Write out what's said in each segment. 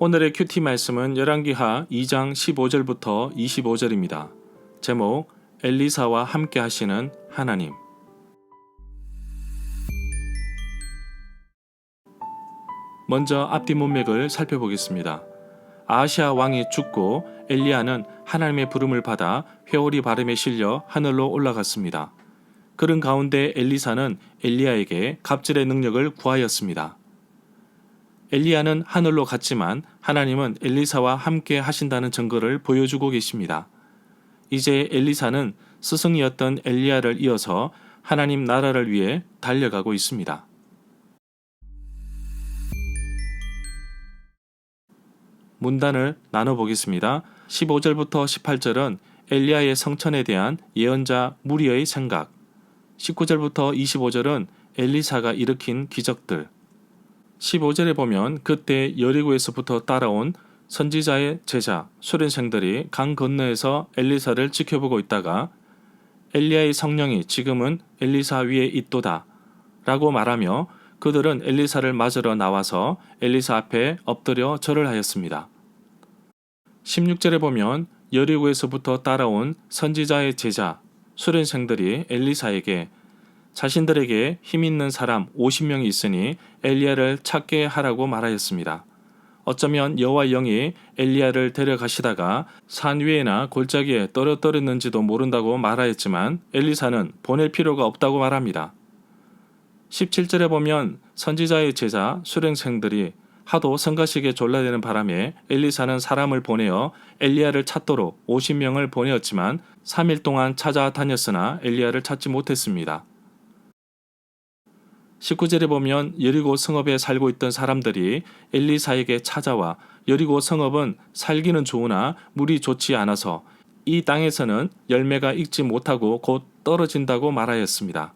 오늘의 큐티 말씀은 열왕기하 2장 15절부터 25절입니다. 제목 엘리사와 함께 하시는 하나님. 먼저 앞뒤 문맥을 살펴보겠습니다. 아하시아 왕이 죽고 엘리야는 하나님의 부름을 받아 회오리 바람에 실려 하늘로 올라갔습니다. 그런 가운데 엘리사는 엘리야에게 갑절의 능력을 구하였습니다. 엘리야는 하늘로 갔지만 하나님은 엘리사와 함께 하신다는 증거를 보여주고 계십니다. 이제 엘리사는 스승이었던 엘리야를 이어서 하나님 나라를 위해 달려가고 있습니다. 문단을 나눠보겠습니다. 15절부터 18절은 엘리야의 성천에 대한 예언자 무리의 생각, 19절부터 25절은 엘리사가 일으킨 기적들, 15절에 보면 그때 여리고에서부터 따라온 선지자의 제자 수련생들이 강 건너에서 엘리사를 지켜보고 있다가 엘리야의 성령이 지금은 엘리사 위에 있도다 라고 말하며 그들은 엘리사를 맞으러 나와서 엘리사 앞에 엎드려 절을 하였습니다. 16절에 보면 여리고에서부터 따라온 선지자의 제자 수련생들이 엘리사에게 자신들에게 힘있는 사람 50명이 있으니 엘리야를 찾게 하라고 말하였습니다. 어쩌면 여호와의 영이 엘리야를 데려가시다가 산 위에나 골짜기에 떨어뜨렸는지도 모른다고 말하였지만 엘리사는 보낼 필요가 없다고 말합니다. 17절에 보면 선지자의 제자 수련생들이 하도 성가시게 졸라대는 바람에 엘리사는 사람을 보내어 엘리야를 찾도록 50명을 보내었지만 3일 동안 찾아다녔으나 엘리야를 찾지 못했습니다. 19절에 보면 여리고 성읍에 살고 있던 사람들이 엘리사에게 찾아와 여리고 성읍은 살기는 좋으나 물이 좋지 않아서 이 땅에서는 열매가 익지 못하고 곧 떨어진다고 말하였습니다.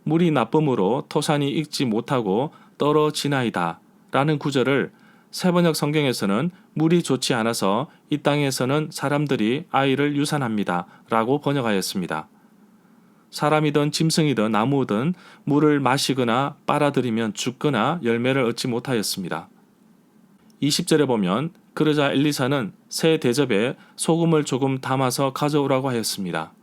물이 나쁨으로 토산이 익지 못하고 떨어지나이다 라는 구절을 새번역 성경에서는 물이 좋지 않아서 이 땅에서는 사람들이 아이를 유산합니다 라고 번역하였습니다. 사람이든 짐승이든 나무든 물을 마시거나 빨아들이면 죽거나 열매를 얻지 못하였습니다. 20절에 보면 그러자 엘리사는 새 대접에 소금을 조금 담아서 가져오라고 하였습니다.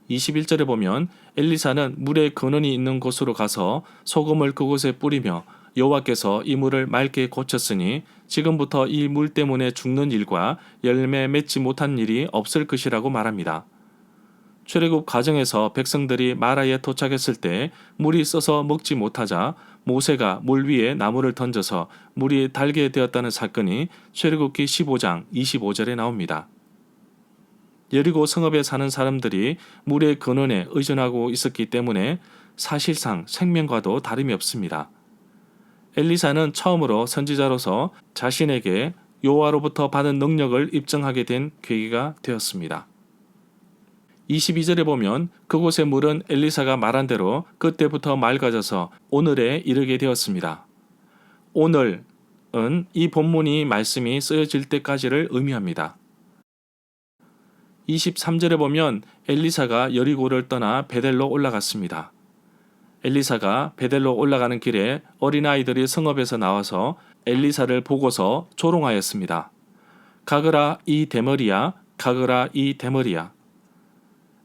21절에 보면 엘리사는 물의 근원이 있는 곳으로 가서 소금을 그곳에 뿌리며 여호와께서 이 물을 맑게 고쳤으니 지금부터 이 물 때문에 죽는 일과 열매 맺지 못한 일이 없을 것이라고 말합니다. 출애굽 과정에서 백성들이 마라에 도착했을 때 물이 써서 먹지 못하자 모세가 물 위에 나무를 던져서 물이 달게 되었다는 사건이 출애굽기 15장 25절에 나옵니다. 여리고 성읍에 사는 사람들이 물의 근원에 의존하고 있었기 때문에 사실상 생명과도 다름이 없습니다. 엘리사는 처음으로 선지자로서 자신에게 여호와로부터 받은 능력을 입증하게 된 계기가 되었습니다. 22절에 보면 그곳의 물은 엘리사가 말한 대로 그때부터 맑아져서 오늘에 이르게 되었습니다. 오늘은 이 본문이 말씀이 쓰여질 때까지를 의미합니다. 23절에 보면 엘리사가 여리고를 떠나 베델로 올라갔습니다. 엘리사가 베델로 올라가는 길에 어린아이들이 성읍에서 나와서 엘리사를 보고서 조롱하였습니다. 가거라 이 대머리야, 가거라 이 대머리야.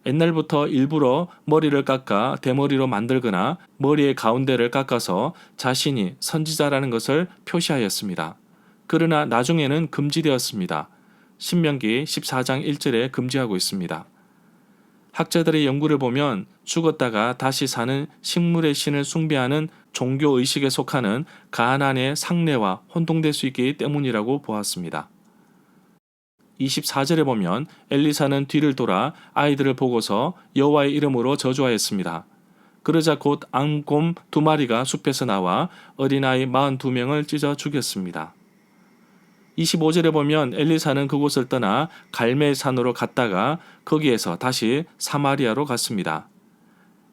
옛날부터 일부러 머리를 깎아 대머리로 만들거나 머리의 가운데를 깎아서 자신이 선지자라는 것을 표시하였습니다. 그러나 나중에는 금지되었습니다. 신명기 14장 1절에 금지하고 있습니다. 학자들의 연구를 보면 죽었다가 다시 사는 식물의 신을 숭배하는 종교의식에 속하는 가나안의 상례와 혼동될 수 있기 때문이라고 보았습니다. 24절에 보면 엘리사는 뒤를 돌아 아이들을 보고서 여호와의 이름으로 저주하였습니다. 그러자 곧 앙곰 2마리가 숲에서 나와 어린아이 42명을 찢어 죽였습니다. 25절에 보면 엘리사는 그곳을 떠나 갈멜산으로 갔다가 거기에서 다시 사마리아로 갔습니다.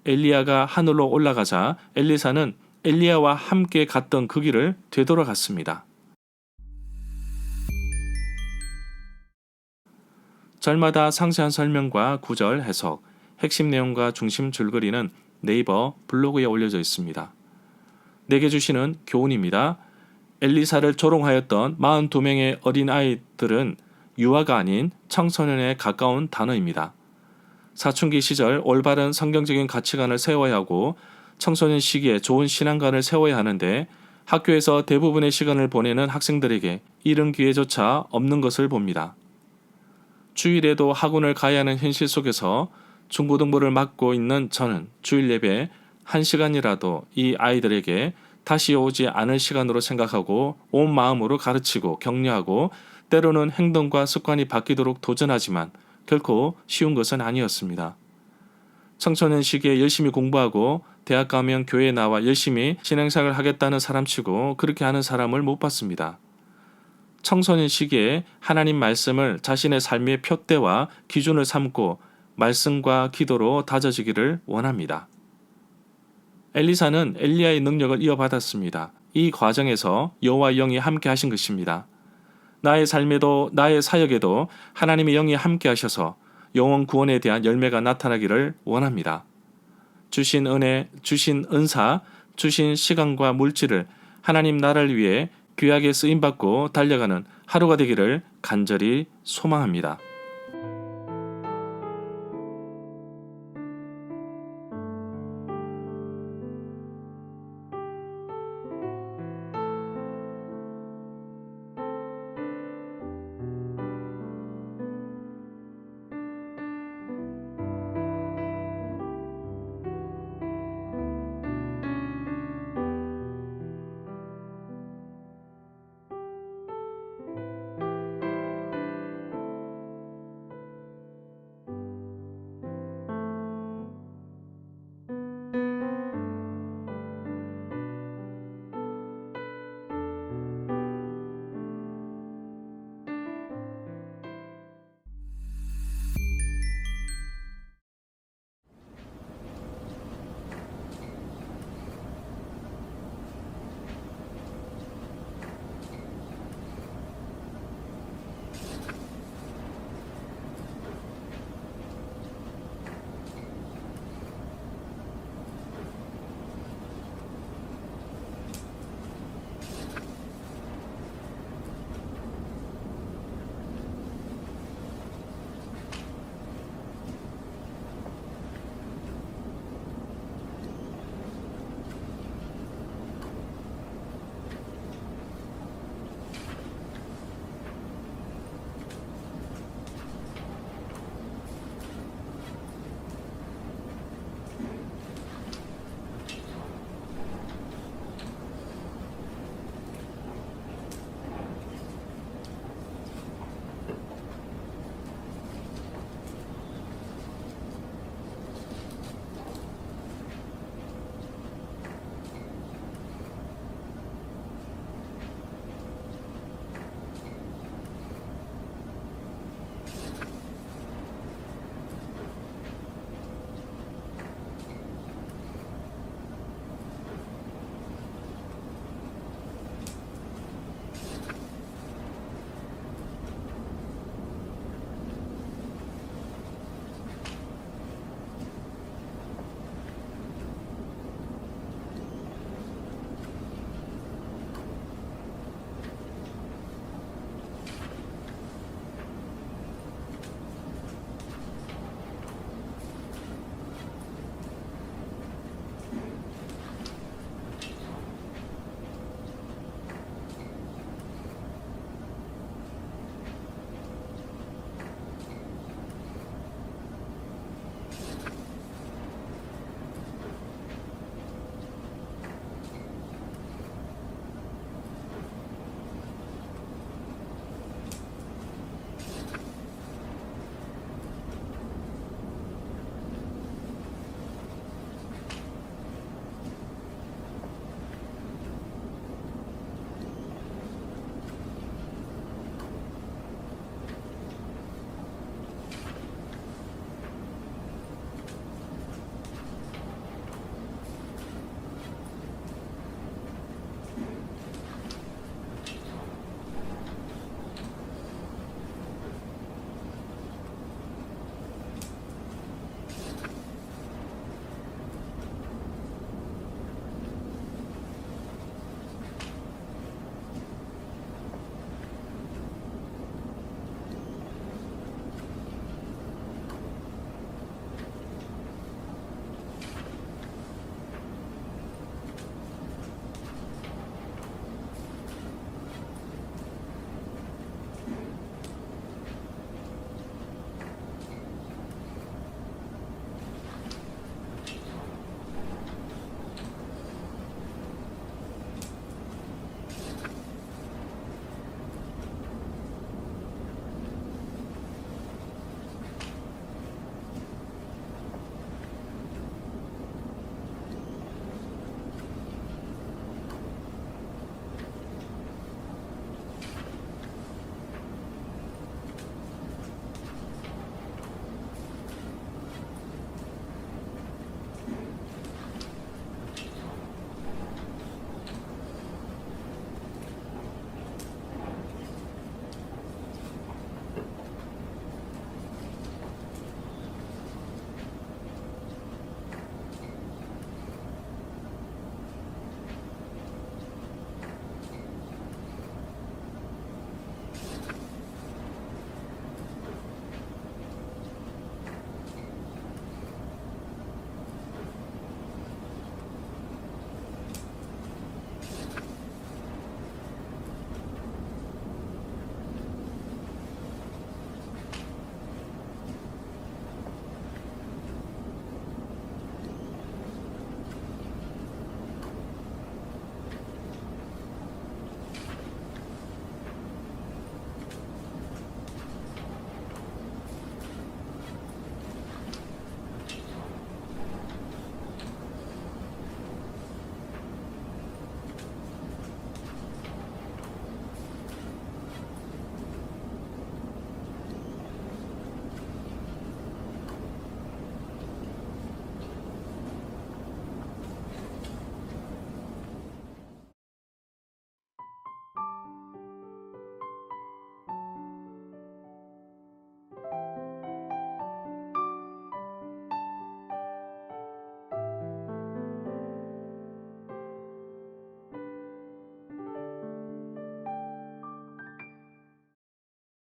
엘리야가 하늘로 올라가자 엘리사는 엘리야와 함께 갔던 그 길을 되돌아갔습니다. 절마다 상세한 설명과 구절 해석, 핵심 내용과 중심 줄거리는 네이버 블로그에 올려져 있습니다. 내게 주시는 교훈입니다. 엘리사를 조롱하였던 42명의 어린아이들은 유아가 아닌 청소년에 가까운 단어입니다. 사춘기 시절 올바른 성경적인 가치관을 세워야 하고 청소년 시기에 좋은 신앙관을 세워야 하는데 학교에서 대부분의 시간을 보내는 학생들에게 이런 기회조차 없는 것을 봅니다. 주일에도 학원을 가야 하는 현실 속에서 중고등부를 맡고 있는 저는 주일 예배 1시간이라도 이 아이들에게 다시 오지 않을 시간으로 생각하고 온 마음으로 가르치고 격려하고 때로는 행동과 습관이 바뀌도록 도전하지만 결코 쉬운 것은 아니었습니다. 청소년 시기에 열심히 공부하고 대학 가면 교회에 나와 열심히 신앙생활을 하겠다는 사람치고 그렇게 하는 사람을 못 봤습니다. 청소년 시기에 하나님 말씀을 자신의 삶의 표대와 기준을 삼고 말씀과 기도로 다져지기를 원합니다. 엘리사는 엘리야의 능력을 이어받았습니다. 이 과정에서 여호와 영이 함께 하신 것입니다. 나의 삶에도 나의 사역에도 하나님의 영이 함께 하셔서 영혼 구원에 대한 열매가 나타나기를 원합니다. 주신 은혜, 주신 은사, 주신 시간과 물질을 하나님 나라를 위해 귀하게 쓰임받고 달려가는 하루가 되기를 간절히 소망합니다.